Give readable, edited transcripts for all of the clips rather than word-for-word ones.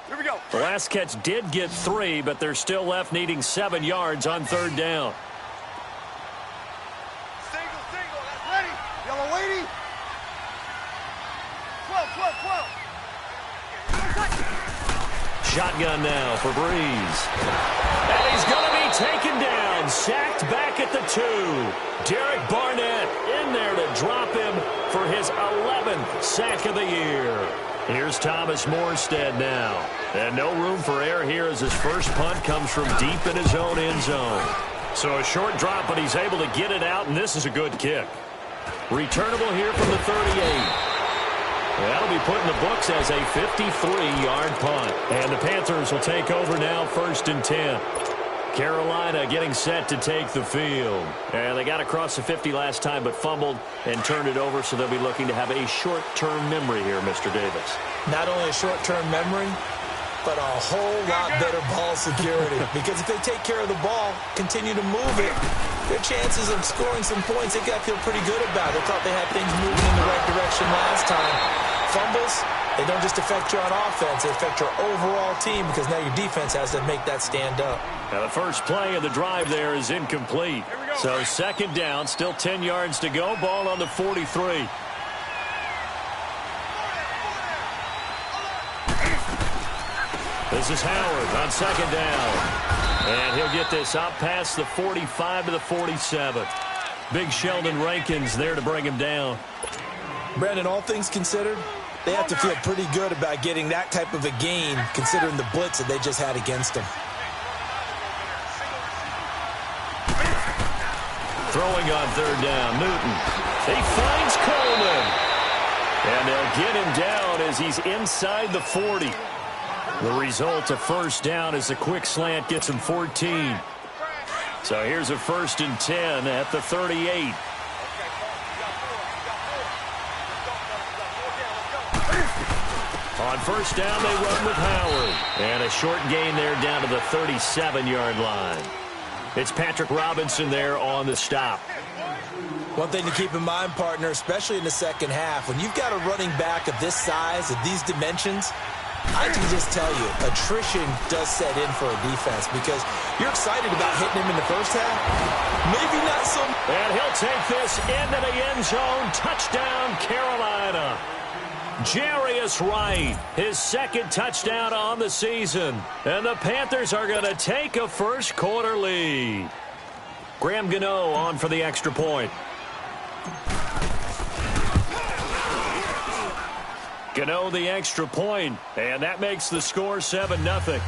Here we go. The last catch did get 3, but they're still left needing 7 yards on third down. Single. That's ready. Yellow lady. 12. Shotgun now for Breeze. And he's going to be taken down. Sacked back at the 2. Derek Barnett in there to drop him for his 11th sack of the year. Here's Thomas Morstead now. And no room for error here as his first punt comes from deep in his own end zone. So a short drop, but he's able to get it out, and this is a good kick. Returnable here from the 38. That'll be put in the books as a 53-yard punt. And the Panthers will take over now, 1st and 10. Carolina getting set to take the field. And they got across the 50 last time but fumbled and turned it over, so they'll be looking to have a short-term memory here, Mr. Davis. Not only a short-term memory, but a whole lot better ball security. Because if they take care of the ball, continue to move it, their chances of scoring some points, they got to feel pretty good about it. They thought they had things moving in the right direction last time. Fumbles, they don't just affect you on offense, they affect your overall team because now your defense has to make that stand up. Now the first play of the drive there is incomplete. So 2nd down, still 10 yards to go. Ball on the 43. This is Howard on 2nd down. And he'll get this out past the 45 to the 47. Big Sheldon Rankins there to bring him down. Brandon, all things considered, they have to feel pretty good about getting that type of a gain considering the blitz that they just had against them. Throwing on 3rd down, Newton. He finds Coleman. And they'll get him down as he's inside the 40. The result of 1st down as a quick slant gets him 14. So here's a 1st and 10 at the 38. On 1st down, they run with Howard. And a short gain there down to the 37-yard line. It's Patrick Robinson there on the stop. One thing to keep in mind, partner, especially in the second half, when you've got a running back of this size, of these dimensions, I can just tell you, attrition does set in for a defense because you're excited about hitting him in the first half. Maybe not so. And he'll take this into the end zone. Touchdown, Carolina. Jarius Wright, his 2nd touchdown on the season. And the Panthers are going to take a first-quarter lead. Graham Gano on for the extra point. Gano the extra point, and that makes the score 7-0.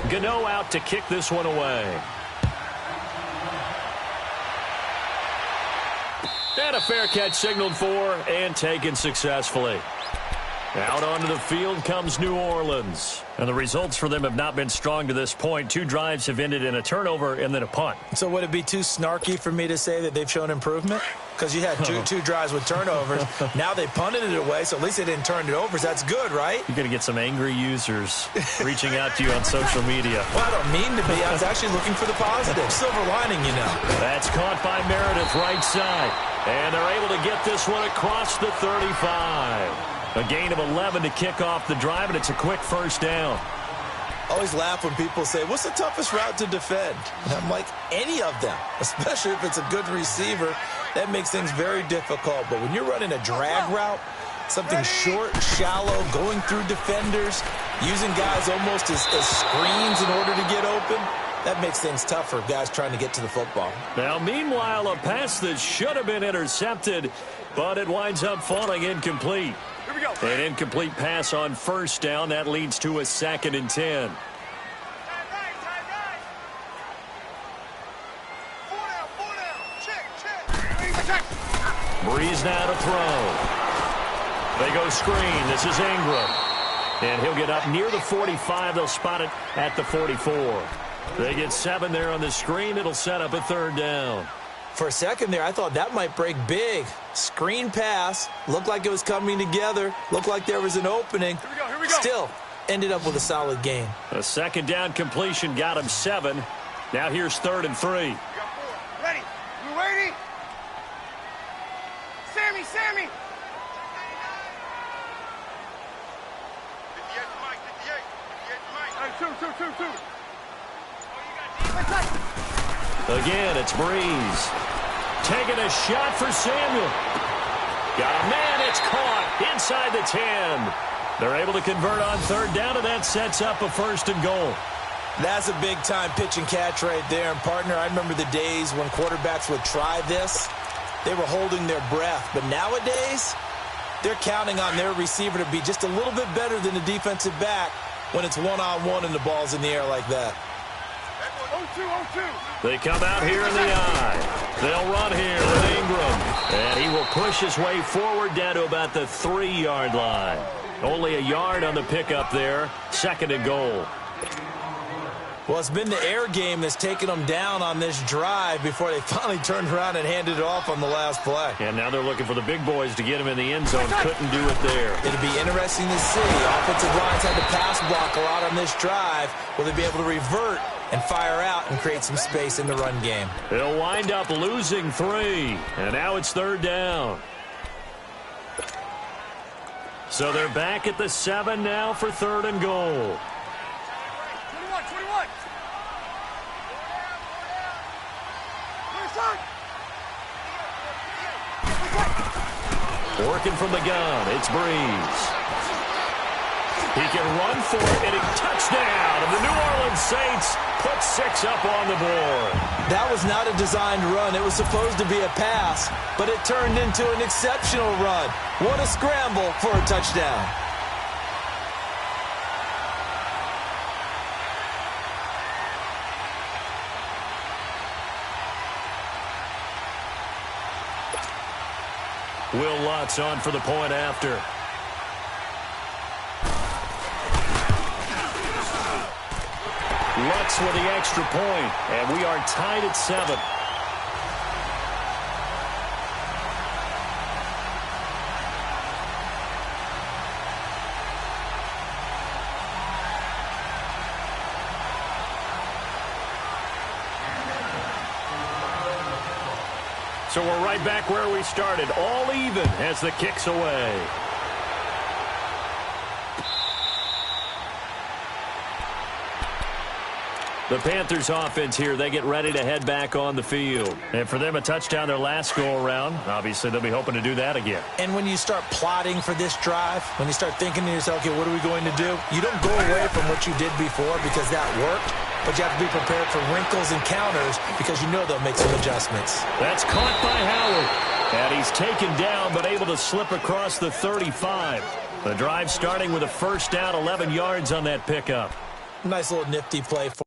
Gano out to kick this one away. And a fair catch signaled for and taken successfully. Out onto the field comes New Orleans. And the results for them have not been strong to this point. 2 drives have ended in a turnover and then a punt. So would it be too snarky for me to say that they've shown improvement? Because you had two drives with turnovers. Now they punted it away, so at least they didn't turn it over. So that's good, right? You're going to get some angry users reaching out to you on social media. Well, I don't mean to be. I was actually looking for the positive. Silver lining, you know. That's caught by Meredith, right side. And they're able to get this one across the 35. A gain of 11 to kick off the drive, and it's a quick 1st down. I always laugh when people say, what's the toughest route to defend? And I'm like, any of them, especially if it's a good receiver. That makes things very difficult. But when you're running a drag route, something short, shallow, going through defenders, using guys almost as screens in order to get open, that makes things tough for guys trying to get to the football. Now, meanwhile, a pass that should have been intercepted, but it winds up falling incomplete. Here we go. An incomplete pass on 1st down. That leads to a 2nd and 10. Breeze now to throw. They go screen. This is Ingram. And he'll get up near the 45. They'll spot it at the 44. They get 7 there on the screen. It'll set up a 3rd down. For a second there, I thought that might break big. Screen pass. Looked like it was coming together. Looked like there was an opening. Here we go. Still ended up with a solid gain. A 2nd down completion got him 7. Now here's 3rd and 3. We got 4. Ready. We ready? Sammy. Two. Again, it's Breeze. Taking a shot for Samuel. Got a man, it's caught inside the 10. They're able to convert on third down, and that sets up a 1st and goal. That's a big-time pitch and catch right there. And, partner, I remember the days when quarterbacks would try this. They were holding their breath. But nowadays, they're counting on their receiver to be just a little bit better than the defensive back when it's one-on-one and the ball's in the air like that. 0-2. They come out here in the eye. They'll run here with Ingram. And he will push his way forward down to about the 3-yard line. Only a yard on the pickup there. 2nd and goal. Well, it's been the air game that's taken them down on this drive before they finally turned around and handed it off on the last play. And now they're looking for the big boys to get him in the end zone. Couldn't do it there. It'll be interesting to see. Offensive lines had to pass block a lot on this drive. Will they be able to revert and fire out and create some space in the run game? They'll wind up losing 3. And now it's 3rd down. So they're back at the 7 now for 3rd and goal. 21. Working from the gun, it's Breeze. He can run for it, and a touchdown. And the New Orleans Saints put 6 up on the board. That was not a designed run. It was supposed to be a pass, but it turned into an exceptional run. What a scramble for a touchdown. Will Lutz on for the point after. Lutz with the extra point, and we are tied at 7. So we're right back where we started, all even as the kick's away. The Panthers offense here, they get ready to head back on the field. And for them, a touchdown their last go-around. Obviously, they'll be hoping to do that again. And when you start plotting for this drive, when you start thinking to yourself, okay, what are we going to do? You don't go away from what you did before because that worked. But you have to be prepared for wrinkles and counters because you know they'll make some adjustments. That's caught by Howard. And he's taken down but able to slip across the 35. The drive starting with a 1st down, 11 yards on that pickup. Nice little nifty play for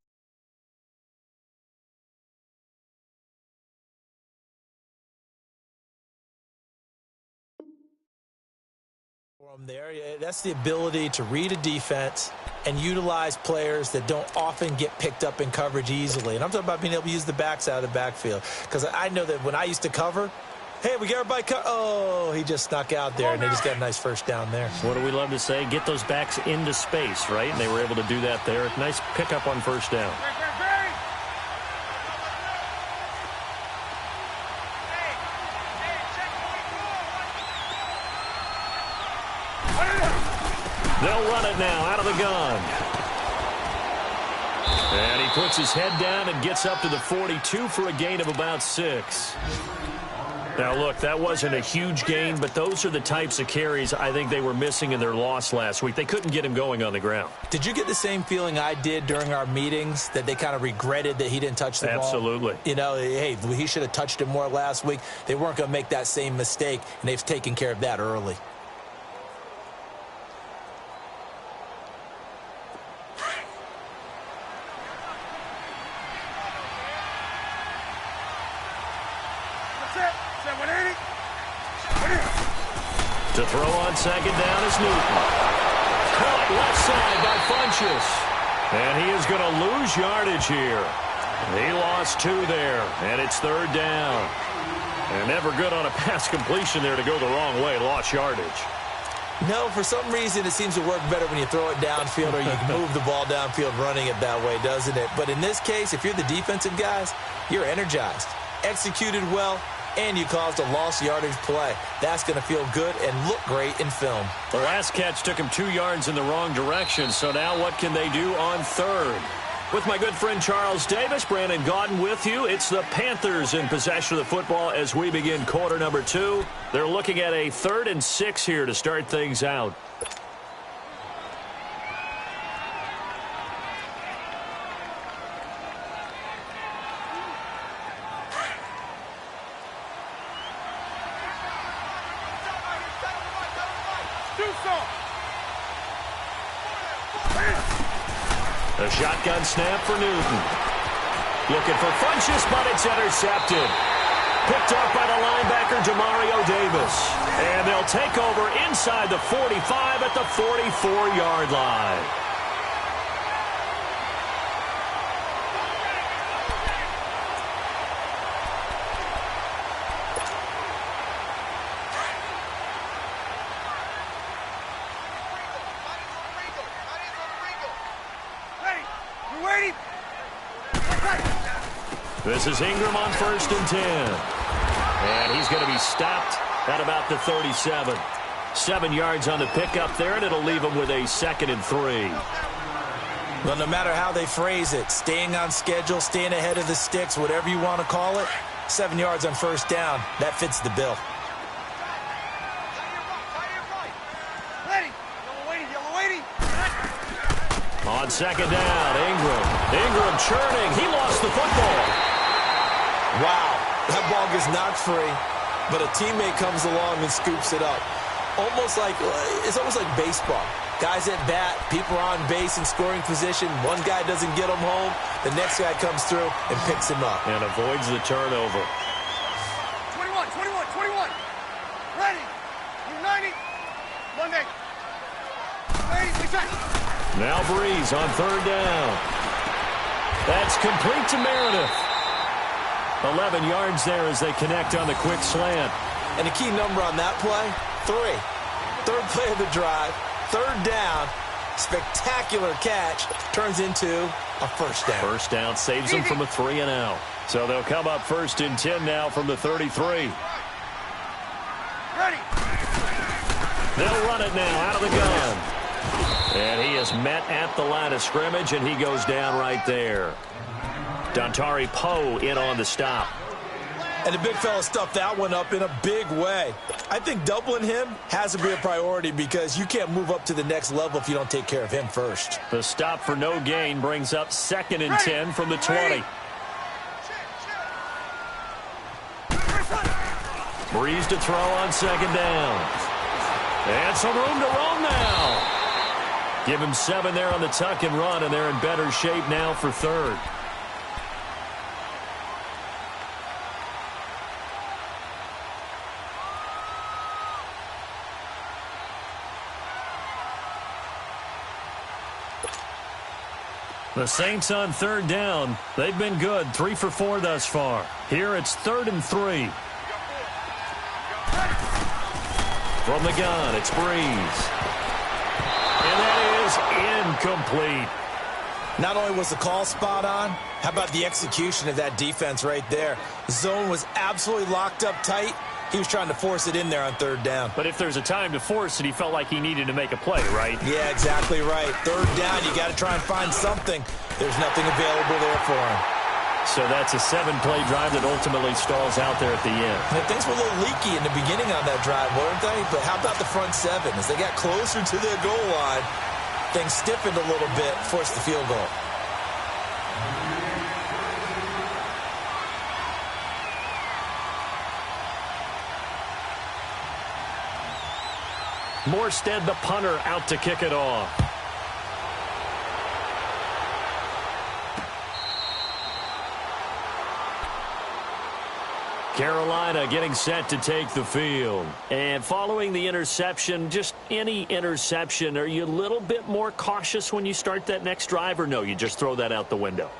him there. That's the ability to read a defense and utilize players that don't often get picked up in coverage easily. And I'm talking about being able to use the backs out of the backfield. Because I know that when I used to cover, hey, we got everybody oh, he just snuck out there, and they just got a nice 1st down there. What do we love to say? Get those backs into space, right? And they were able to do that there. Nice pickup on 1st down. They'll run it now out of the gun. And he puts his head down and gets up to the 42 for a gain of about 6. Now, look, that wasn't a huge gain, but those are the types of carries I think they were missing in their loss last week. They couldn't get him going on the ground. Did you get the same feeling I did during our meetings, that they kind of regretted that he didn't touch the ball? Absolutely. You know, hey, he should have touched it more last week. They weren't going to make that same mistake, and they've taken care of that early. To throw on 2nd down is Newton. Caught left side by Funchess. And he is going to lose yardage here. He lost 2 there, and it's 3rd down. And never good on a pass completion there to go the wrong way. Lost yardage. No, for some reason it seems to work better when you throw it downfield or you move the ball downfield running it that way, doesn't it? But in this case, if you're the defensive guys, you're energized, executed well, and you caused a lost yardage play. That's going to feel good and look great in film. The last catch took him 2 yards in the wrong direction, so now what can they do on third? With my good friend Charles Davis, Brandon Gaudin with you. It's the Panthers in possession of the football as we begin quarter number 2. They're looking at a 3rd and 6 here to start things out. A shotgun snap for Newton. Looking for Funchess, but it's intercepted. Picked up by the linebacker, Demario Davis. And they'll take over inside the 45 at the 44-yard line. This is Ingram on 1st and 10. And he's going to be stopped at about the 37. 7 yards on the pickup there, and it'll leave him with a 2nd and 3. Well, no matter how they phrase it, staying on schedule, staying ahead of the sticks, whatever you want to call it, 7 yards on 1st down, that fits the bill. On 2nd down, Ingram churning. He lost the football. Wow, that ball gets knocked free, but a teammate comes along and scoops it up. It's almost like baseball. Guys at bat, people are on base in scoring position. One guy doesn't get him home. The next guy comes through and picks him up. And avoids the turnover. 21. Ready. 90. Monday. Now Breeze on 3rd down. That's complete to Meredith. 11 yards there as they connect on the quick slant. And the key number on that play, 3. 3rd play of the drive, 3rd down, spectacular catch, turns into a 1st down. 1st down saves them from a 3 and out. So they'll come up 1st and 10 now from the 33. Ready. They'll run it now out of the gun. And he is met at the line of scrimmage, and he goes down right there. Dontari Poe in on the stop. And the big fella stuffed that one up in a big way. I think doubling him has to be a priority because you can't move up to the next level if you don't take care of him first. The stop for no gain brings up 2nd and 10 from the 20. Breeze to throw on 2nd down. And some room to roam now. Give him 7 there on the tuck and run, and they're in better shape now for 3rd. The Saints on 3rd down. They've been good, 3 for 4 thus far. Here it's 3rd and 3. From the gun, it's Breeze. And that is incomplete. Not only was the call spot on, how about the execution of that defense right there? The zone was absolutely locked up tight. He was trying to force it in there on 3rd down. But if there's a time to force it, he felt like he needed to make a play, right? Yeah, exactly right. 3rd down, you got to try and find something. There's nothing available there for him. So that's a 7-play drive that ultimately stalls out there at the end. And things were a little leaky in the beginning on that drive, weren't they? But how about the front 7? As they got closer to their goal line, things stiffened a little bit, forced the field goal. Morstead, the punter, out to kick it off. Carolina getting set to take the field. And following the interception, just any interception, are you a little bit more cautious when you start that next drive, or no, you just throw that out the window?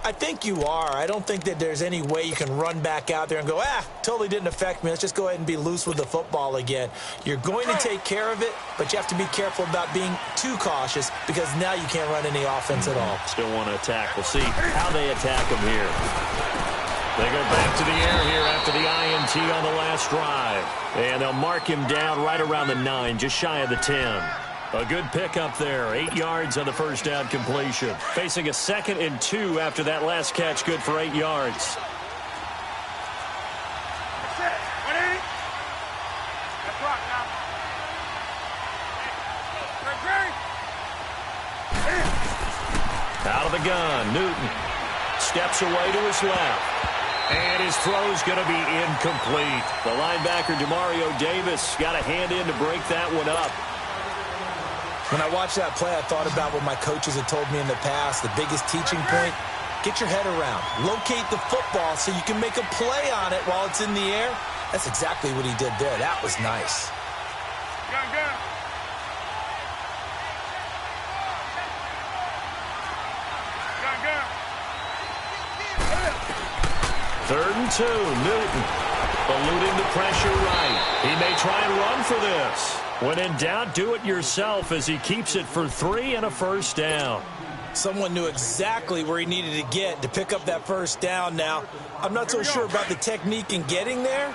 I think you are. I don't think that there's any way you can run back out there and go, totally didn't affect me. Let's just go ahead and be loose with the football again. You're going to take care of it, but you have to be careful about being too cautious because now you can't run any offense at all. Still want to attack. We'll see how they attack them here. They go back to the air here after the INT on the last drive. And they'll mark him down right around the 9, just shy of the 10. A good pickup there, 8 yards on the first down completion. Facing a 2nd and 2 after that last catch, good for 8 yards. That's it. 180. That's rock now. Out of the gun, Newton steps away to his left. And his throw's going to be incomplete. The linebacker, Demario Davis, got a hand in to break that one up. When I watched that play, I thought about what my coaches had told me in the past. The biggest teaching point, get your head around. Locate the football so you can make a play on it while it's in the air. That's exactly what he did there. That was nice. Gun. 3rd and 2, Newton eluding the pressure right. He may try and run for this. When in doubt, do it yourself as he keeps it for 3 and a first down. Someone knew exactly where he needed to get to pick up that first down now. I'm not so sure about the technique in getting there,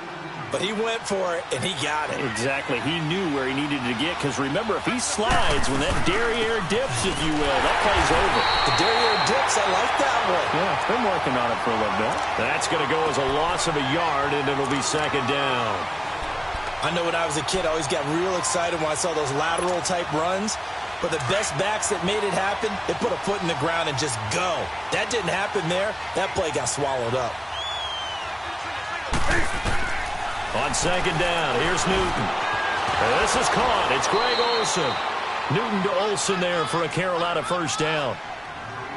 but he went for it, and he got it. Exactly. He knew where he needed to get, because remember, if he slides, when that derriere dips, if you will, that play's over. The derriere dips, I like that one. Yeah, it's been working on it for a little bit. That's going to go as a loss of a yard, and it'll be 2nd down. I know when I was a kid, I always got real excited when I saw those lateral-type runs. But the best backs that made it happen, they put a foot in the ground and just go. That didn't happen there. That play got swallowed up. On 2nd down, here's Newton. This is caught. It's Greg Olsen. Newton to Olsen there for a Carolina first down.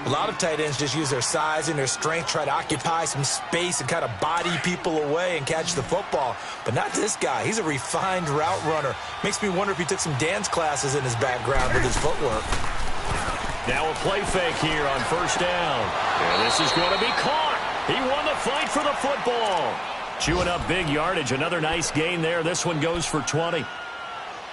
A lot of tight ends just use their size and their strength, try to occupy some space and kind of body people away and catch the football. But not this guy. He's a refined route runner. Makes me wonder if he took some dance classes in his background with his footwork. Now a play fake here on first down. And this is going to be caught. He won the fight for the football. Chewing up big yardage. Another nice gain there. This one goes for 20.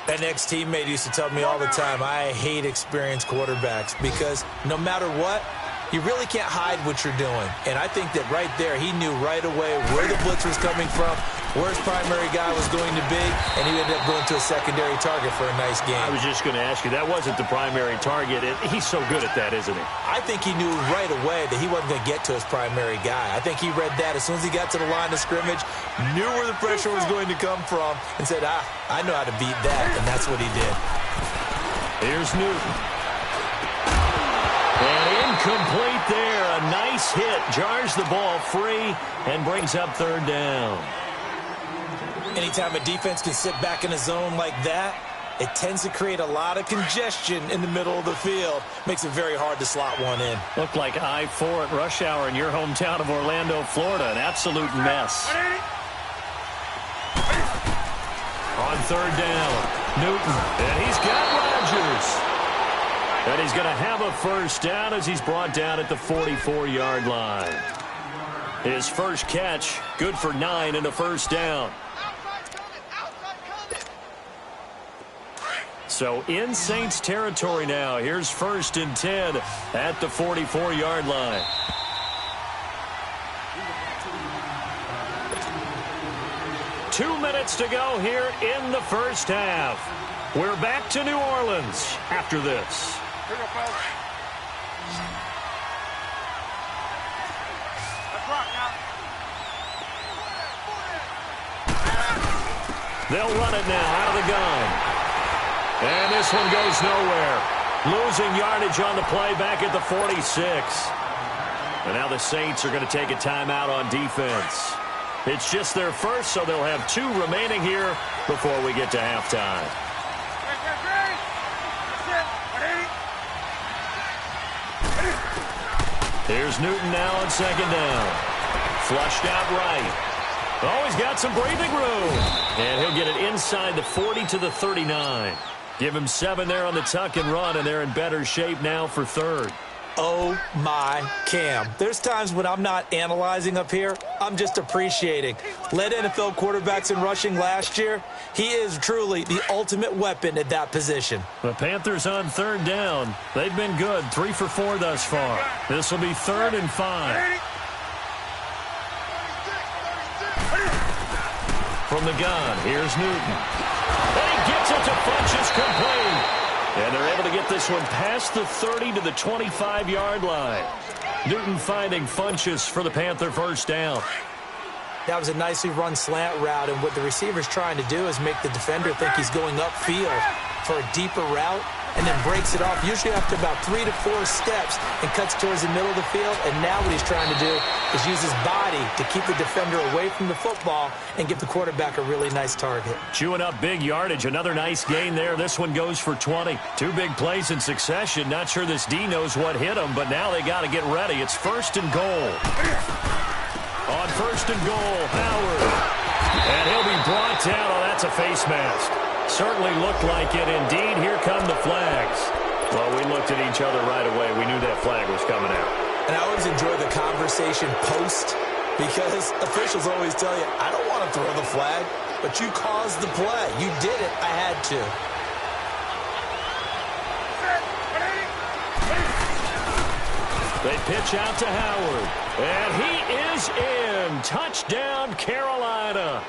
That next teammate used to tell me all the time, I hate experienced quarterbacks because no matter what, you really can't hide what you're doing. And I think that right there, he knew right away where the blitz was coming from, where his primary guy was going to be, and he ended up going to a secondary target for a nice game. I was just going to ask you, that wasn't the primary target. He's so good at that, isn't he? I think he knew right away that he wasn't going to get to his primary guy. I think he read that as soon as he got to the line of scrimmage, knew where the pressure was going to come from, and said, I know how to beat that, and that's what he did. Here's Newton. And incomplete there. A nice hit. Jars the ball free and brings up 3rd down. Anytime a defense can sit back in a zone like that, it tends to create a lot of congestion in the middle of the field. Makes it very hard to slot one in. Looked like I-4 at rush hour in your hometown of Orlando, Florida. An absolute mess. On 3rd down, Newton. And he's got Rodgers. And he's going to have a first down as he's brought down at the 44-yard line. His first catch, good for 9 and a first down. So in Saints territory now. Here's 1st and 10 at the 44-yard line. Two minutes to go here in the first half. We're back to New Orleans after this. Here we go, folks. Let's rock now. They'll run it now out of the gun. And this one goes nowhere. Losing yardage on the play back at the 46. And now the Saints are going to take a timeout on defense. It's just their first, so they'll have 2 remaining here before we get to halftime. Here's Newton now on 2nd down. Flushed out right. Oh, he's got some breathing room. And he'll get it inside the 40 to the 39. Give him 7 there on the tuck and run, and they're in better shape now for 3rd. Oh, my Cam. There's times when I'm not analyzing up here. I'm just appreciating. Led NFL quarterbacks in rushing last year. He is truly the ultimate weapon at that position. The Panthers on 3rd down. They've been good, 3 for 4 thus far. This will be 3rd and 5. From the gun, here's Newton. And he gets it to Funchess complete. And they're able to get this one past the 30 to the 25-yard line. Newton finding Funchess for the Panther first down. That was a nicely run slant route, and what the receiver's trying to do is make the defender think he's going upfield for a deeper route, and then breaks it off, usually after about 3 to 4 steps, and cuts towards the middle of the field. And now what he's trying to do is use his body to keep the defender away from the football and give the quarterback a really nice target. Chewing up big yardage. Another nice gain there. This one goes for 20. 2 big plays in succession. Not sure this D knows what hit him, but now they got to get ready. It's 1st and goal. On 1st and goal, Howard. And he'll be brought down. Oh, that's a face mask. Certainly looked like it. Indeed, here come the flags. Well, we looked at each other right away. We knew that flag was coming out. And I always enjoy the conversation post, because officials always tell you, I don't want to throw the flag, but you caused the play. You did it. I had to. They pitch out to Howard. And he is in. Touchdown, Carolina.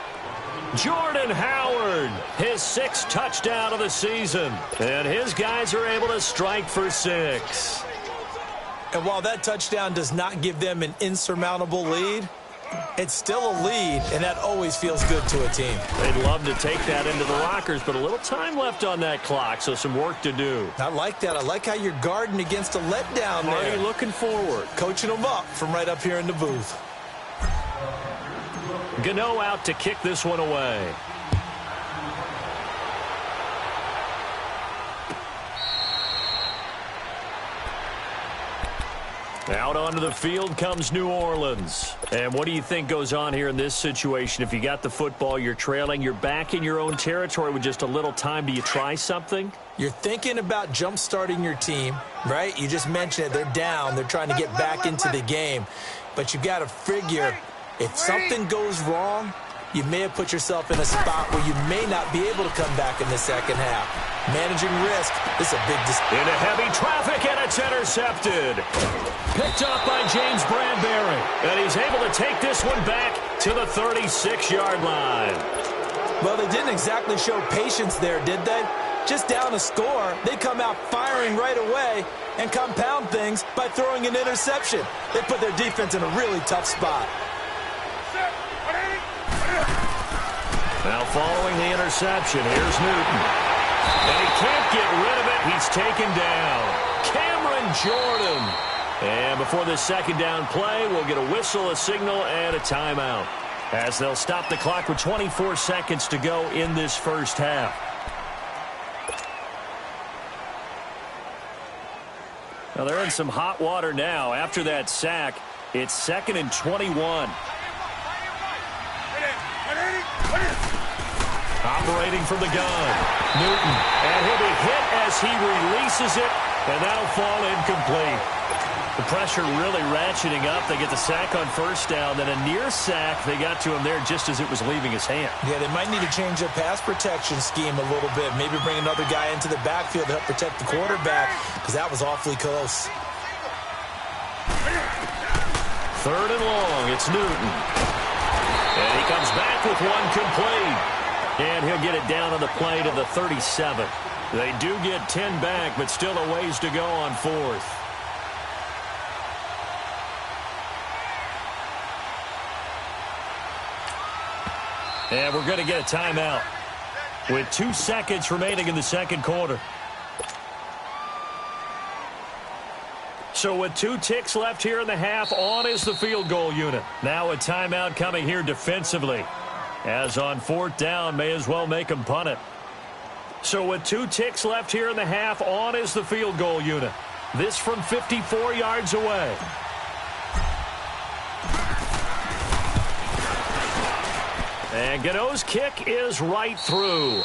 Jordan Howard, his 6th touchdown of the season. And his guys are able to strike for 6. And while that touchdown does not give them an insurmountable lead, it's still a lead, and that always feels good to a team. They'd love to take that into the lockers, but a little time left on that clock, so some work to do. I like that. I like how you're guarding against a letdown there. Already looking forward. Coaching them up from right up here in the booth. Gano out to kick this one away. Out onto the field comes New Orleans. And what do you think goes on here in this situation? If you got the football, you're trailing, you're back in your own territory with just a little time. Do you try something? You're thinking about jump-starting your team, right? You just mentioned it. They're down. They're trying to get back into the game. But you got to figure, if something goes wrong, you may have put yourself in a spot where you may not be able to come back in the second half. Managing risk is a big decision. Into heavy traffic, and it's intercepted. Picked up by James Bradbury. And he's able to take this one back to the 36-yard line. Well, they didn't exactly show patience there, did they? Just down a score, they come out firing right away and compound things by throwing an interception. They put their defense in a really tough spot. Now following the interception, here's Newton. And he can't get rid of it. He's taken down. Cameron Jordan. And before this second down play, we'll get a whistle, a signal, and a timeout, as they'll stop the clock with 24 seconds to go in this first half. Now they're in some hot water now. After that sack, it's 2nd and 21. Operating from the gun, Newton, and he'll be hit as he releases it, and that'll fall incomplete. The pressure really ratcheting up. They get the sack on first down, then a near sack. They got to him there just as it was leaving his hand. Yeah, they might need to change their pass protection scheme a little bit. Maybe bring another guy into the backfield to help protect the quarterback, because that was awfully close. 3rd and long, it's Newton. And he comes back with one complete. And he'll get it down on the play to the 37. They do get 10 back, but still a ways to go on 4th. And we're going to get a timeout with 2 seconds remaining in the second quarter. So with 2 ticks left here in the half, on is the field goal unit. Now a timeout coming here defensively. As on 4th down, may as well make them punt it. So with 2 ticks left here in the half, on is the field goal unit. This from 54 yards away. And Gano's kick is right through.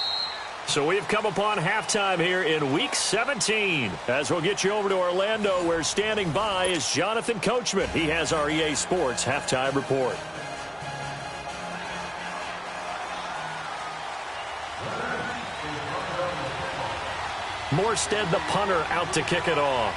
So we've come upon halftime here in Week 17. As we'll get you over to Orlando, where standing by is Jonathan Coachman. He has our EA Sports halftime report. Morstead, the punter, out to kick it off.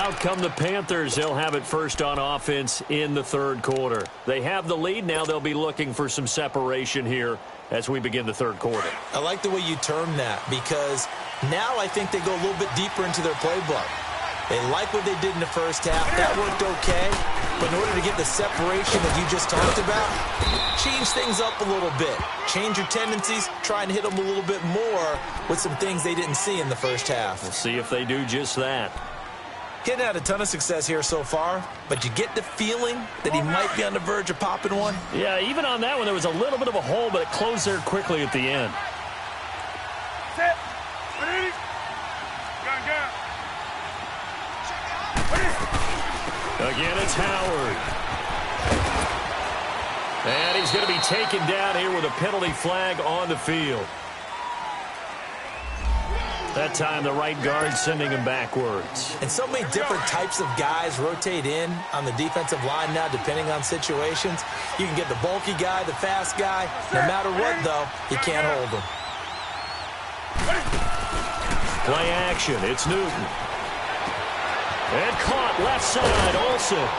out come the Panthers. They'll have it first on offense in the third quarter. They have the lead. Now they'll be looking for some separation here as we begin the third quarter. I like the way you term that, because now I think they go a little bit deeper into their playbook. They like what they did in the first half. That worked okay. But in order to get the separation that you just talked about, change things up a little bit. Change your tendencies. Try and hit them a little bit more with some things they didn't see in the first half. We'll see if they do just that. Hitting had a ton of success here so far, but you get the feeling that he might be on the verge of popping one. Yeah, even on that one, there was a little bit of a hole, but it closed there quickly at the end. Set. Ready. Gun. Again, it's Howard. And he's going to be taken down here with a penalty flag on the field. That time, the right guard sending him backwards. And so many different types of guys rotate in on the defensive line now, depending on situations. You can get the bulky guy, the fast guy. No matter what, though, you can't hold them. Play action. It's Newton. And caught left side, Olsen.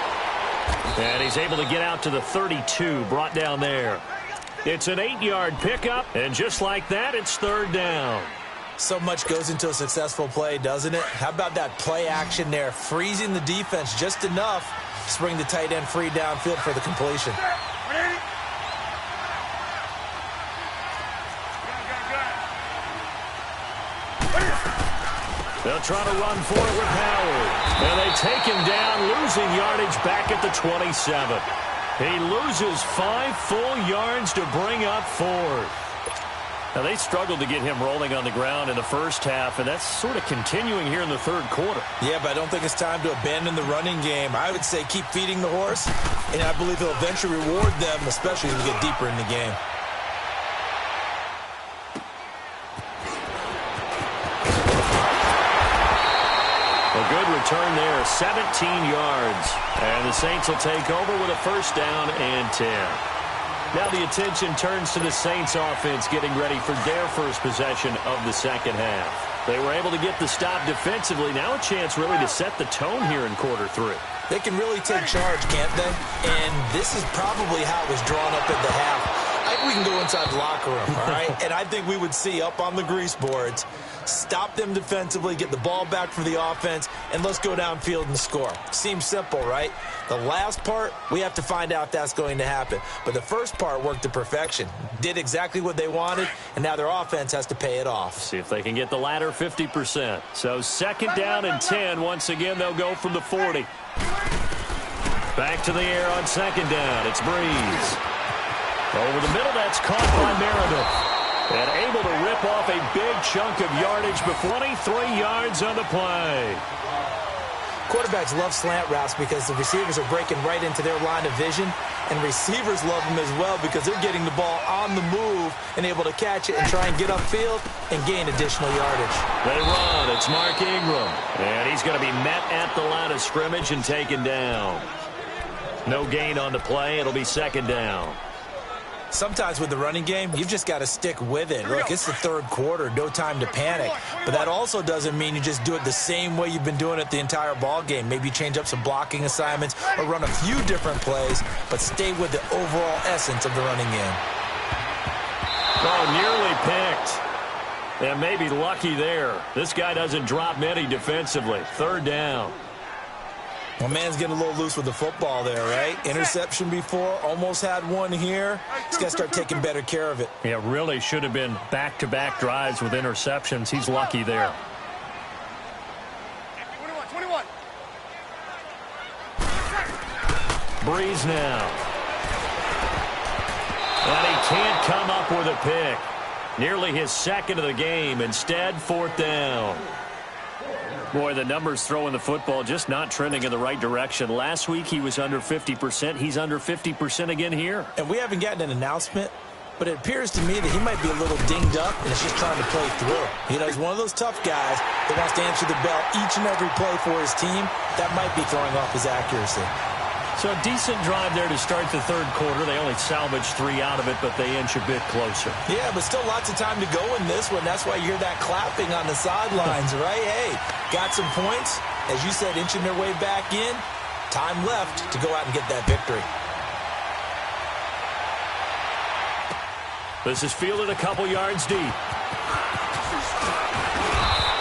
And he's able to get out to the 32, brought down there. It's an 8-yard pickup, and just like that, it's third down. So much goes into a successful play, doesn't it? How about that play action there, freezing the defense just enough to bring the tight end free downfield for the completion. They'll try to run for it with Howard. And they take him down, losing yardage back at the 27. He loses 5 full yards to bring up fourth. Now, they struggled to get him rolling on the ground in the first half, and that's sort of continuing here in the third quarter. Yeah, but I don't think it's time to abandon the running game. I would say keep feeding the horse, and I believe he'll eventually reward them, especially as we get deeper in the game. A good return there, 17 yards. And the Saints will take over with a first down and 10. Now the attention turns to the Saints offense getting ready for their first possession of the second half. They were able to get the stop defensively. Now a chance really to set the tone here in quarter 3. They can really take charge, can't they? And this is probably how it was drawn up at the half. I think we can go inside the locker room, all right? And I think we would see up on the grease boards, stop them defensively, get the ball back for the offense, and let's go downfield and score. Seems simple, right? The last part, we have to find out if that's going to happen. But the first part worked to perfection. Did exactly what they wanted, and now their offense has to pay it off. See if they can get the latter 50%. So second down and 10. Once again, they'll go from the 40. Back to the air on second down. It's Breeze. Over the middle, that's caught by Meredith. And able to rip off a big chunk of yardage before 23 yards on the play. Quarterbacks love slant routes because the receivers are breaking right into their line of vision, and receivers love them as well because they're getting the ball on the move and able to catch it and try and get upfield and gain additional yardage. They run. It's Mark Ingram. And he's going to be met at the line of scrimmage and taken down. No gain on the play. It'll be second down. Sometimes with the running game, you've just got to stick with it. Look, it's the third quarter, no time to panic. But that also doesn't mean you just do it the same way you've been doing it the entire ball game. Maybe change up some blocking assignments or run a few different plays, but stay with the overall essence of the running game. Oh, nearly picked. And maybe lucky there. This guy doesn't drop many defensively. Third down. Well, man's getting a little loose with the football there, right? Interception before, almost had one here. He's got to start taking better care of it. Yeah, really should have been back-to-back drives with interceptions. He's lucky there. 21. Breeze now. And he can't come up with a pick. Nearly his second of the game. Instead, fourth down. Boy, the numbers throwing the football just not trending in the right direction. Last week, he was under 50%. He's under 50% again here. And we haven't gotten an announcement, but it appears to me that he might be a little dinged up and is just trying to play through. You know, he's one of those tough guys that wants to answer the bell each and every play for his team. That might be throwing off his accuracy. So a decent drive there to start the third quarter. They only salvaged 3 out of it, but they inch a bit closer. Yeah, but still lots of time to go in this one. That's why you hear that clapping on the sidelines, right? Hey, got some points. as you said, inching their way back in. Time left to go out and get that victory. This is fielded a couple yards deep.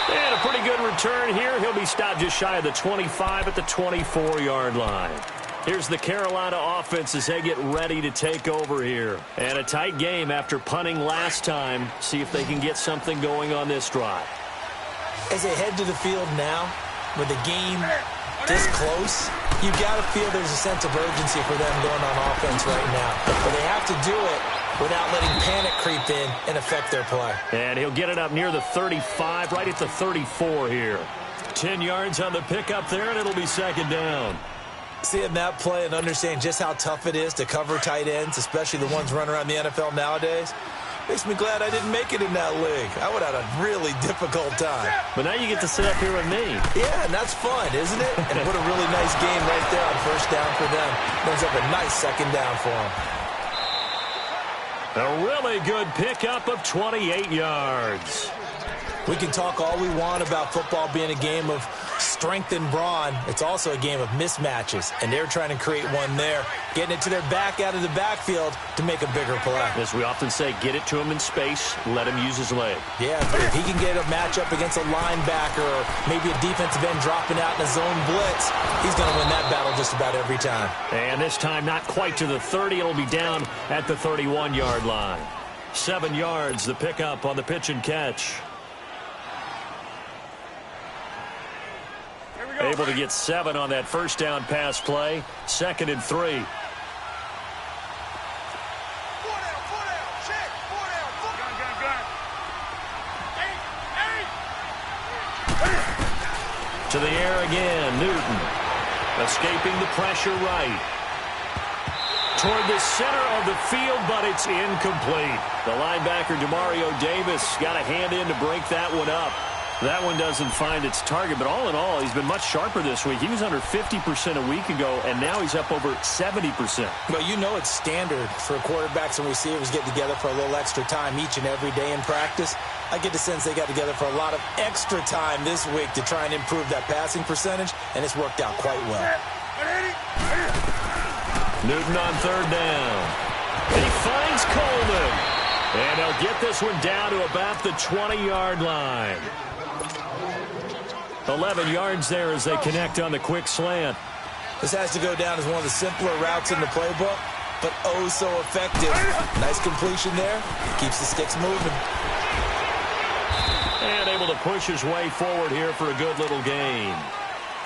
And a pretty good return here. He'll be stopped just shy of the 25 at the 24-yard line. Here's the Carolina offense as they get ready to take over here. And a tight game after punting last time. See if they can get something going on this drive. As they head to the field now, with the game this close, you got to feel there's a sense of urgency for them going on offense right now. But they have to do it without letting panic creep in and affect their play. And he'll get it up near the 35, right at the 34 here. 10 yards on the pickup there, and it'll be second down. Seeing that play and understanding just how tough it is to cover tight ends, especially the ones running around the NFL nowadays, makes me glad I didn't make it in that league. I would have had a really difficult time. But now you get to sit up here with me. Yeah, and that's fun, isn't it? And what a really nice game right there on first down for them. Ends up a nice second down for them. A really good pickup of 28 yards. We can talk all we want about football being a game of strength and brawn. It's also a game of mismatches, and they're trying to create one there, getting it to their back out of the backfield to make a bigger play. As we often say, get it to him in space, let him use his leg. Yeah, if he can get a matchup against a linebacker or maybe a defensive end dropping out in a zone blitz, he's going to win that battle just about every time. And this time not quite to the 30. It'll be down at the 31-yard line. 7 yards, the pickup on the pitch and catch. Able to get 7 on that first down pass play. 2nd and 3. To the air again, Newton. Escaping the pressure right. Toward the center of the field, but it's incomplete. The linebacker, Demario Davis, got a hand in to break that one up. That one doesn't find its target, but all in all, he's been much sharper this week. He was under 50% a week ago, and now he's up over 70%. Well, you know it's standard for quarterbacks and receivers get together for a little extra time each and every day in practice. I get the sense they got together for a lot of extra time this week to try and improve that passing percentage, and it's worked out quite well. Newton on third down. And he finds Coleman. And he'll get this one down to about the 20-yard line. 11 yards there as they connect on the quick slant. This has to go down as one of the simpler routes in the playbook, but oh so effective. Nice completion there. Keeps the sticks moving. And able to push his way forward here for a good little gain.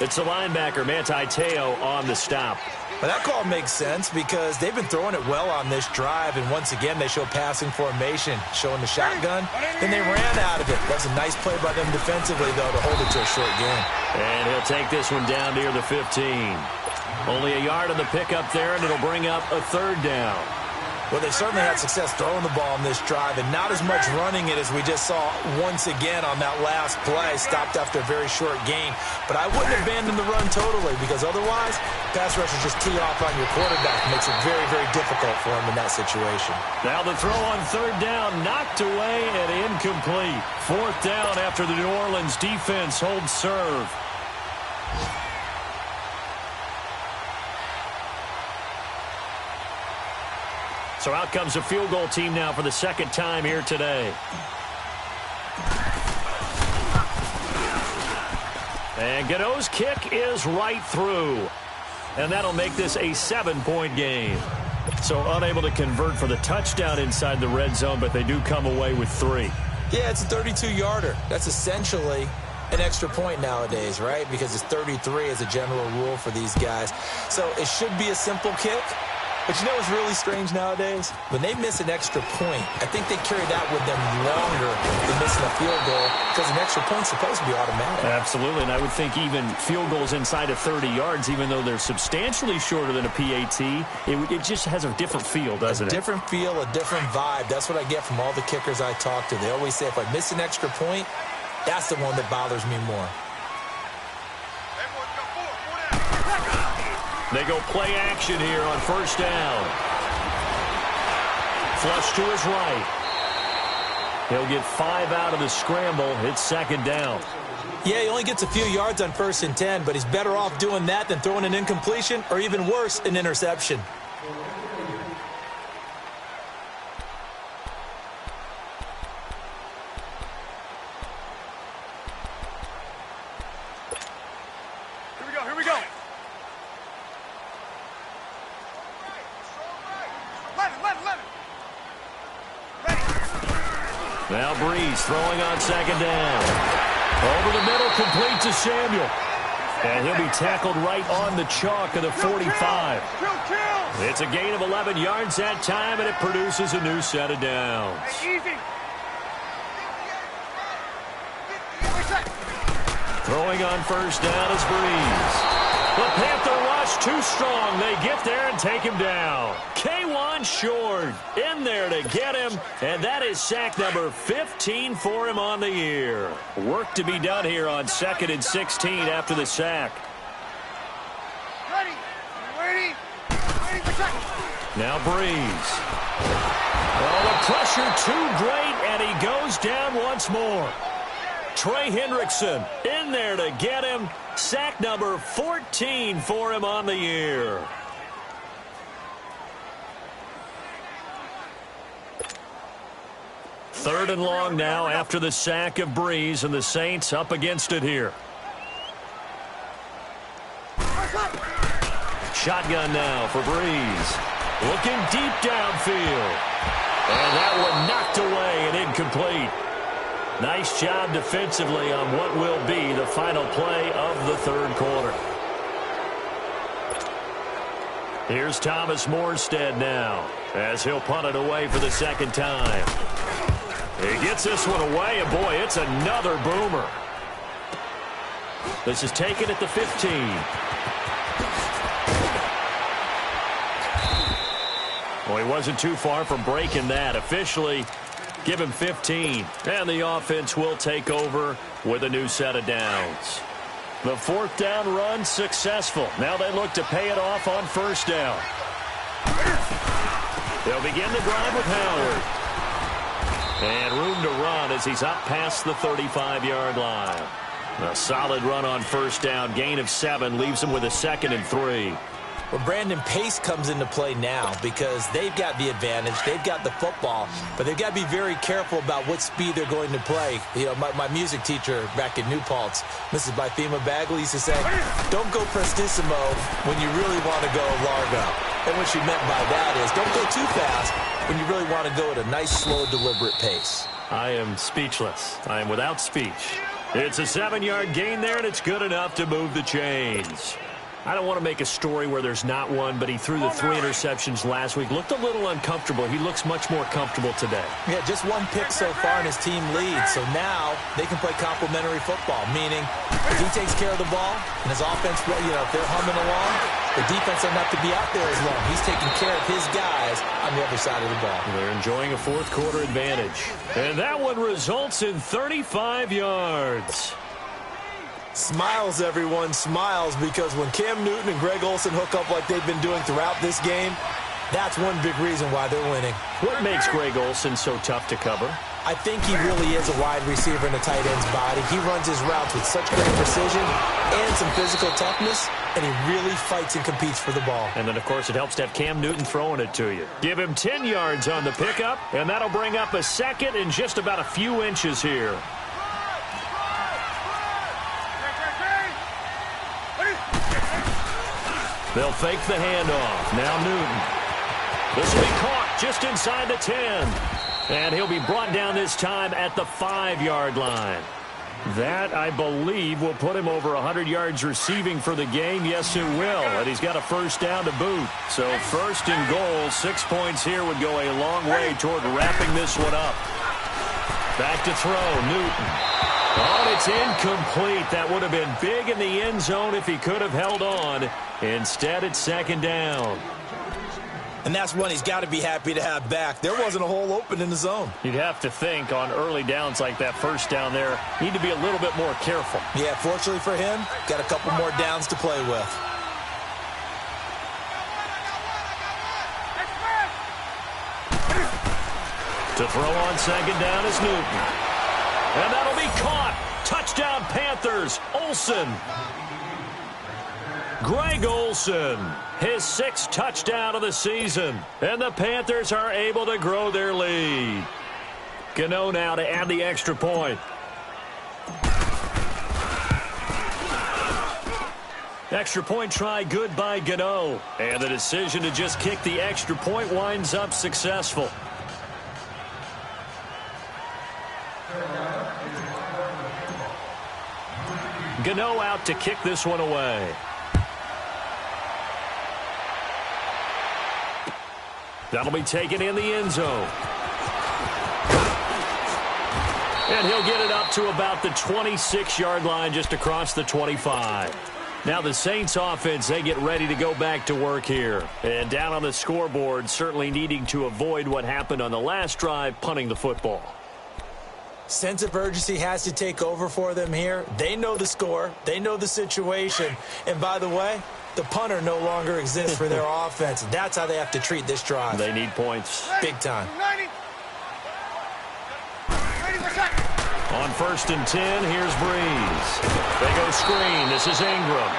It's the linebacker, Manti Te'o, on the stop. But that call makes sense because they've been throwing it well on this drive, and once again they show passing formation, showing the shotgun. Then they ran out of it. That's a nice play by them defensively, though, to hold it to a short game. And he'll take this one down near the 15. Only a yard on the pickup there, and it'll bring up a third down. Well, they certainly had success throwing the ball in this drive, and not as much running it as we just saw once again on that last play, stopped after a very short gain. But I wouldn't abandon the run totally, because otherwise, pass rushers just tee off on your quarterback. It makes it very, very difficult for him in that situation. Now the throw on third down, knocked away and incomplete. Fourth down after the New Orleans defense holds serve. So out comes a field goal team now for the second time here today. And Gano's kick is right through. And that'll make this a 7-point game. So unable to convert for the touchdown inside the red zone, but they do come away with 3. Yeah, it's a 32-yarder. That's essentially an extra point nowadays, right? Because it's 33 as a general rule for these guys. So it should be a simple kick. But you know what's really strange nowadays? When they miss an extra point, I think they carry that with them longer than missing a field goal because an extra point's supposed to be automatic. Absolutely, and I would think even field goals inside of 30 yards, even though they're substantially shorter than a PAT, it just has a different feel, doesn't it? A different feel, a different vibe. That's what I get from all the kickers I talk to. They always say if I miss an extra point, that's the one that bothers me more. They go play action here on first down. Flush to his right. He'll get 5 out of the scramble. It's second down. Yeah, he only gets a few yards on 1st and 10, but he's better off doing that than throwing an incompletion or even worse, an interception. Here we go. Let it. Now Breeze throwing on 2nd down. Over the middle, complete to Samuel. And he'll be tackled right on the chalk of the 45. It's a gain of 11 yards that time, and it produces a new set of downs. Easy. Throwing on 1st down is Breeze. The Panther rush too strong. They get there and take him down. K1 short in there to get him, and that is sack number 15 for him on the year. Work to be done here on 2nd and 16 after the sack. Ready for sack. Now Breeze. Oh, the pressure too great, and he goes down once more. Trey Hendrickson in there to get him. Sack number 14 for him on the year. Third and long now after the sack of Breeze, and the Saints up against it here. Shotgun now for Breeze. Looking deep downfield. And that one knocked away and incomplete. Nice job defensively on what will be the final play of the 3rd quarter. Here's Thomas Morstead now as he'll punt it away for the 2nd time. He gets this one away, and boy, it's another boomer. This is taken at the 15. Well, he wasn't too far from breaking that. Officially, give him 15, and the offense will take over with a new set of downs. The 4th down run successful. Now they look to pay it off on 1st down. They'll begin the drive with Howard. And room to run as he's up past the 35-yard line. A solid run on 1st down. Gain of 7 leaves him with a 2nd and 3. Well, Brandon, pace comes into play now because they've got the advantage. They've got the football, but they've got to be very careful about what speed they're going to play. You know, my music teacher back in New Paltz, Mrs. Bythema Bagley, used to say, don't go prestissimo when you really want to go largo. And what she meant by that is don't go too fast when you really want to go at a nice, slow, deliberate pace. I am speechless. I am without speech. It's a 7-yard gain there, and it's good enough to move the chains. I don't want to make a story where there's not one, but he threw the 3 interceptions last week. Looked a little uncomfortable. He looks much more comfortable today. Yeah, just 1 pick so far, and his team leads. So now they can play complementary football, meaning if he takes care of the ball and his offense, you know, if they're humming along, the defense doesn't have to be out there as long. He's taking care of his guys on the other side of the ball. They're enjoying a 4th quarter advantage. And that one results in 35 yards. Smiles, everyone, smiles, because when Cam Newton and Greg Olsen hook up like they've been doing throughout this game, that's one big reason why they're winning. What makes Greg Olsen so tough to cover? I think he really is a wide receiver in a tight end's body. He runs his routes with such great precision and some physical toughness, and he really fights and competes for the ball. And then, of course, it helps to have Cam Newton throwing it to you. Give him 10 yards on the pickup, and that'll bring up a 2nd and just about a few inches here. They'll fake the handoff. Now Newton. This will be caught just inside the 10. And he'll be brought down this time at the 5-yard line. That, I believe, will put him over 100 yards receiving for the game. Yes, it will. And he's got a 1st down to boot. So 1st and goal, 6 points here would go a long way toward wrapping this one up. Back to throw, Newton. Oh, and it's incomplete. That would have been big in the end zone if he could have held on. Instead, it's 2nd down. And that's one he's got to be happy to have back. There wasn't a hole open in the zone. You'd have to think on early downs like that 1st down there, need to be a little bit more careful. Yeah, fortunately for him, got a couple more downs to play with. To throw on 2nd down is Newton. And that'll be caught. Touchdown, Panthers. Olsen. Greg Olsen, his 6th touchdown of the season. And the Panthers are able to grow their lead. Gano now to add the extra point. Extra point try good by Gano. And the decision to just kick the extra point winds up successful. Gano out to kick this one away. That'll be taken in the end zone. And he'll get it up to about the 26-yard line, just across the 25. Now the Saints offense, they get ready to go back to work here. And down on the scoreboard, certainly needing to avoid what happened on the last drive, punting the football. Sense of urgency has to take over for them here. They know the score. They know the situation. And by the way, the punter no longer exists for their offense. That's how they have to treat this drive. They need points. Big time. On 1st and 10, here's Breeze. They go screen. This is Ingram.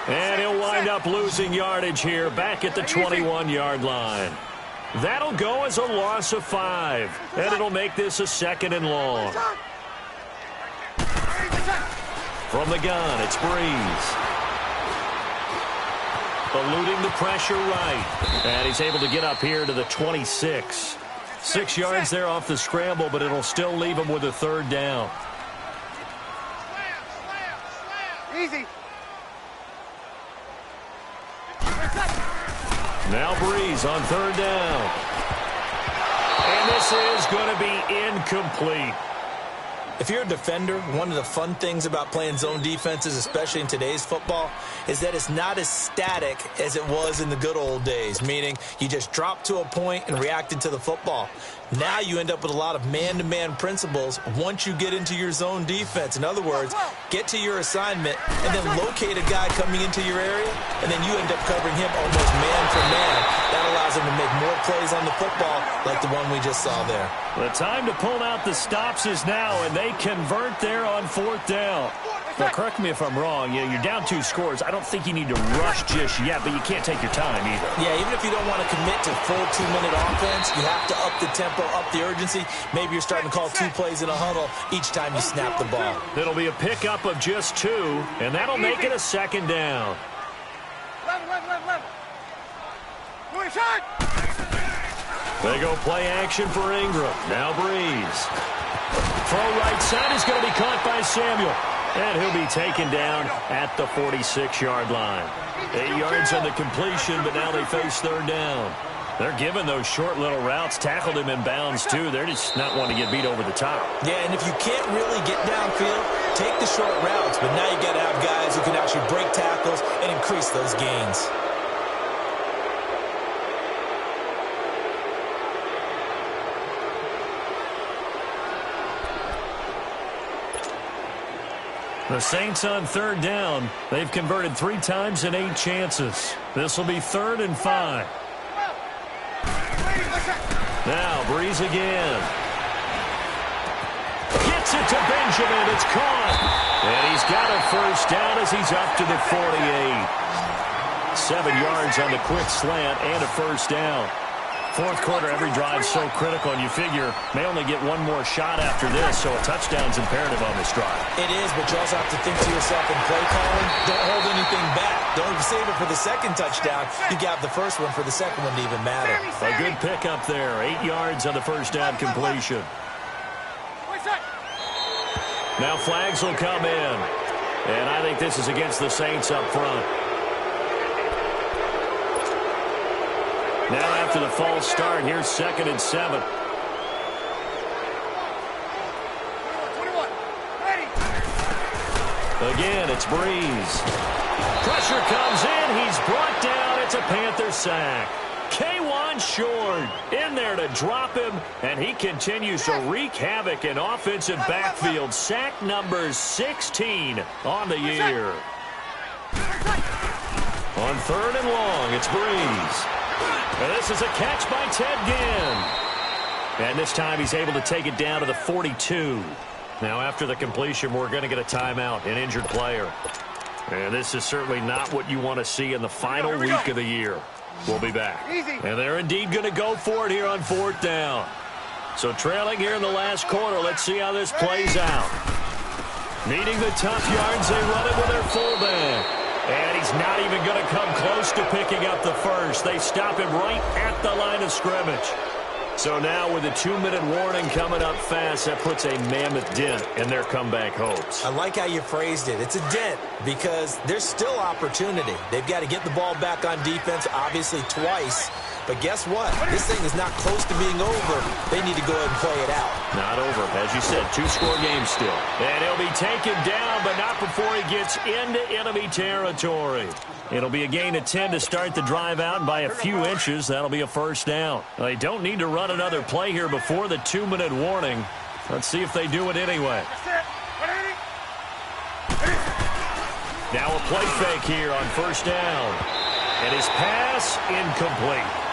And he'll wind up losing yardage here back at the 21-yard line. That'll go as a loss of 5. And it'll make this a 2nd and long. From the gun, it's Breeze. Eluding the pressure right. And he's able to get up here to the 26. 6 yards there off the scramble, but it'll still leave him with a 3rd down. Easy. Now Breeze on 3rd down. And this is going to be incomplete. If you're a defender, one of the fun things about playing zone defenses, especially in today's football, is that it's not as static as it was in the good old days, meaning you just dropped to a point and reacted to the football. Now you end up with a lot of man-to-man principles once you get into your zone defense. In other words, get to your assignment and then locate a guy coming into your area, and then you end up covering him almost man for man. That allows him to make more plays on the football like the one we just saw there. The time to pull out the stops is now, and they convert there on 4th down. Now, correct me if I'm wrong. You're down 2 scores. I don't think you need to rush just yet, but you can't take your time either. Yeah, even if you don't want to commit to full 2-minute offense, you have to up the tempo, up the urgency. Maybe you're starting to call 2 plays in a huddle each time you snap the ball. It'll be a pickup of just 2, and that'll make it a 2nd down. They go play action for Ingram. Now Breeze. Throw right side is going to be caught by Samuel. And he'll be taken down at the 46-yard line. 8 yards on the completion, but now they face 3rd down. They're giving those short little routes. Tackled him in bounds, too. They're just not wanting to get beat over the top. Yeah, and if you can't really get downfield, take the short routes. But now you got to have guys who can actually break tackles and increase those gains. The Saints on 3rd down. They've converted 3 times in 8 chances. This will be 3rd and 5. Now Breeze again. Gets it to Benjamin. It's caught. And he's got a 1st down as he's up to the 48. 7 yards on the quick slant and a 1st down. 4th quarter, every drive so critical, and you figure may only get one more shot after this, so a touchdown's imperative on this drive. It is, but you also have to think to yourself in play calling, don't hold anything back. Don't save it for the 2nd touchdown. You got the 1st one for the 2nd one to even matter. A good pickup there. 8 yards on the 1st down completion. Now flags will come in, and I think this is against the Saints up front. Now after the false start, here's 2nd and 7. Again, it's Breeze. Pressure comes in. He's brought down. It's a Panther sack. K1 Short in there to drop him, and he continues to wreak havoc in offensive backfield. Sack number 16 on the year. On 3rd and long, it's Breeze. And this is a catch by Ted Ginn. And this time he's able to take it down to the 42. Now, after the completion, we're going to get a timeout, an injured player. And this is certainly not what you want to see in the final week of the year. We'll be back. And they're indeed going to go for it here on 4th down. So trailing here in the last quarter, let's see how this plays out. Needing the tough yards, they run it with their fullback. And he's not even going to come close to picking up the first. They stop him right at the line of scrimmage. So now with a 2-minute warning coming up fast, that puts a mammoth dent in their comeback hopes. I like how you phrased it. It's a dent because there's still opportunity. They've got to get the ball back on defense, obviously twice. But guess what? This thing is not close to being over. They need to go ahead and play it out. Not over. As you said, 2-score game still. And he'll be taken down, but not before he gets into enemy territory. It'll be a gain of 10 to start the drive out, and by a few inches, that'll be a first down. They don't need to run another play here before the 2-minute warning. Let's see if they do it anyway. Now a play fake here on first down. And his pass incomplete.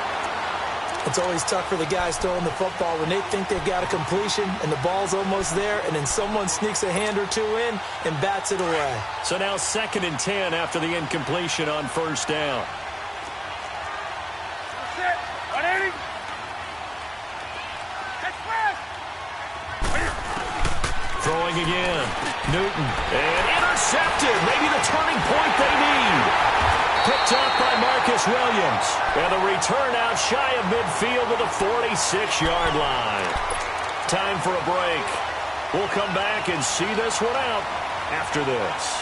It's always tough for the guys throwing the football when they think they've got a completion and the ball's almost there, and then someone sneaks a hand or two in and bats it away. So now 2nd and 10 after the incompletion on first down. Throwing again. Newton. And intercepted. Maybe the turning point they need. Picked up by Marcus Williams. And the return out shy of midfield to the 46-yard line. Time for a break. We'll come back and see this one out after this.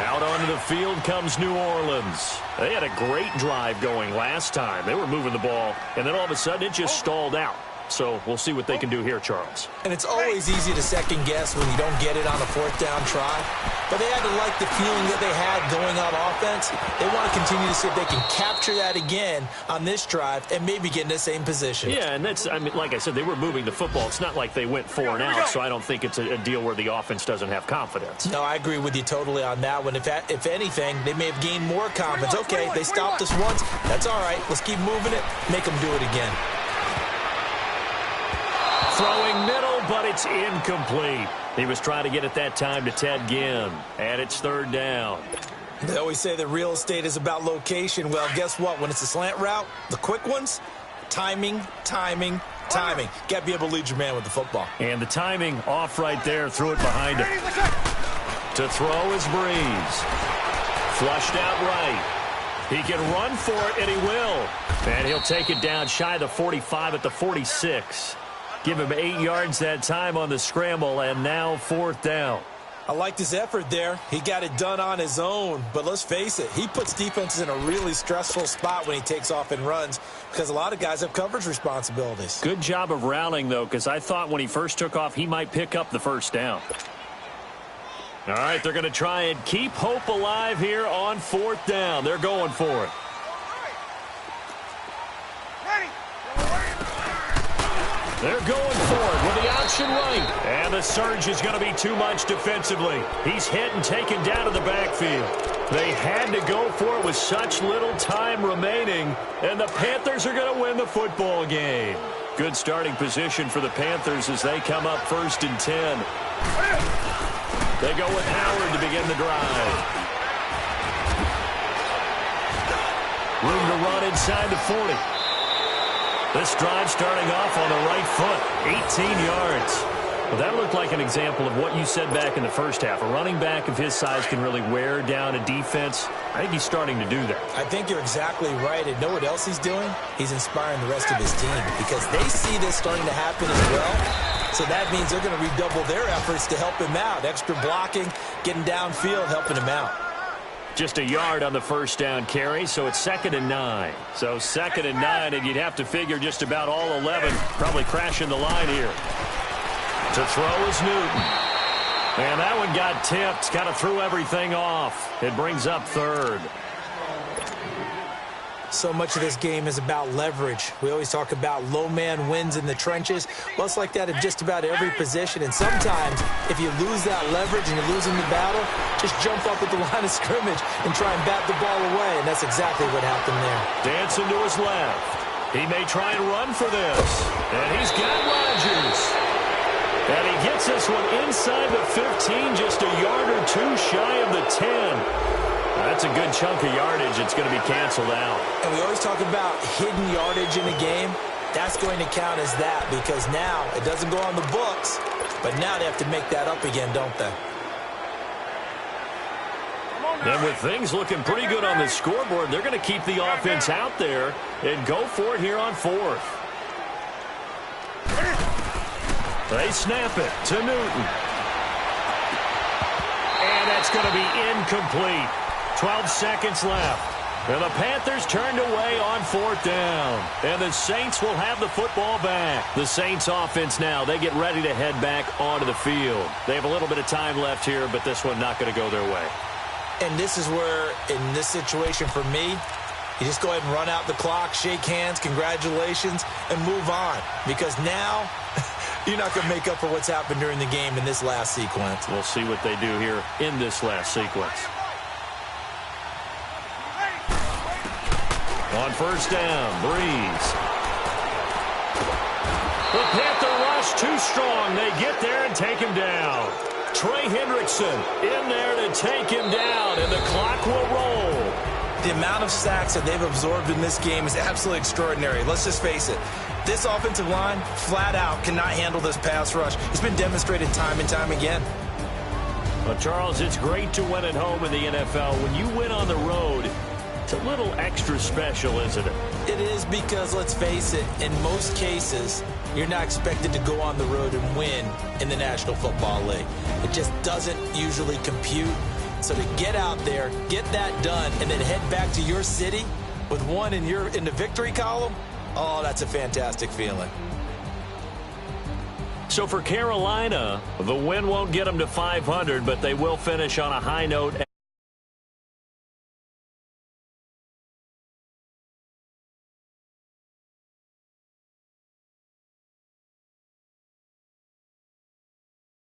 Out onto the field comes New Orleans. They had a great drive going last time. They were moving the ball, and then all of a sudden it just stalled out. So we'll see what they can do here, Charles. And it's always easy to second guess when you don't get it on a 4th down try. But they had to like the feeling that they had going on offense. They want to continue to see if they can capture that again on this drive and maybe get in the same position. Yeah, and that's, I mean, like I said, they were moving the football. It's not like they went 4 and out, so I don't think it's a deal where the offense doesn't have confidence. No, I agree with you totally on that one. If anything, they may have gained more confidence. Okay, they stopped us once. That's all right. Let's keep moving it. Make them do it again. Throwing middle, but it's incomplete. He was trying to get it that time to Ted Ginn. And it's 3rd down. They always say that real estate is about location. Well, guess what? When it's a slant route, the quick ones, timing. Got to be able to lead your man with the football. And the timing off right there. Threw it behind him. To throw is Breeze. Flushed out right. He can run for it, and he will. And he'll take it down shy of the 45 at the 46. Give him 8 yards that time on the scramble, and now 4th down. I liked his effort there. He got it done on his own. But let's face it, he puts defenses in a really stressful spot when he takes off and runs because a lot of guys have coverage responsibilities. Good job of rallying, though, because I thought when he first took off, he might pick up the first down. All right, they're going to try and keep hope alive here on 4th down. They're going for it. They're going for it with the option right. And the surge is going to be too much defensively. He's hit and taken down to the backfield. They had to go for it with such little time remaining. And the Panthers are going to win the football game. Good starting position for the Panthers as they come up 1st and 10. They go with Howard to begin the drive. Room to run inside the 40. This drive starting off on the right foot, 18 yards. Well, that looked like an example of what you said back in the first half. A running back of his size can really wear down a defense. I think he's starting to do that. I think you're exactly right. And know what else he's doing? He's inspiring the rest of his team because they see this starting to happen as well. So that means they're going to redouble their efforts to help him out. Extra blocking, getting downfield, helping him out. Just a yard on the first down carry, so it's 2nd and 9. So 2nd and 9, and you'd have to figure just about all 11 probably crashing the line here. To throw is Newton. And that one got tipped, kind of threw everything off. It brings up 3rd. So much of this game is about leverage. We always talk about low man wins in the trenches. Well, it's like that in just about every position. And sometimes, if you lose that leverage and you're losing the battle, just jump up at the line of scrimmage and try and bat the ball away. And that's exactly what happened there. Dancing to his left. He may try and run for this. And he's got Rodgers. And he gets this one inside the 15, just a yard or two shy of the 10. That's a good chunk of yardage. It's going to be canceled out. And we always talk about hidden yardage in a game. That's going to count as that because now it doesn't go on the books, but now they have to make that up again, don't they? And with things looking pretty good on the scoreboard, they're going to keep the offense out there and go for it here on 4th. They snap it to Newton. And that's going to be incomplete. 12 seconds left. And the Panthers turned away on 4th down. And the Saints will have the football back. The Saints offense now, they get ready to head back onto the field. They have a little bit of time left here, but this one not going to go their way. And this is where, in this situation for me, you just go ahead and run out the clock, shake hands, congratulations, and move on. Because now, you're not going to make up for what's happened during the game in this last sequence. We'll see what they do here in this last sequence. On 1st down, Breeze. The Panther rush too strong. They get there and take him down. Trey Hendrickson in there to take him down, and the clock will roll. The amount of sacks that they've absorbed in this game is absolutely extraordinary. Let's just face it. This offensive line, flat out, cannot handle this pass rush. It's been demonstrated time and time again. Well, Charles, it's great to win at home in the NFL. When you win on the road, it's a little extra special, isn't it? It is because, let's face it, in most cases, you're not expected to go on the road and win in the National Football League. It just doesn't usually compute. So to get out there, get that done, and then head back to your city with one in the victory column, oh, that's a fantastic feeling. So for Carolina, the win won't get them to 500, but they will finish on a high note.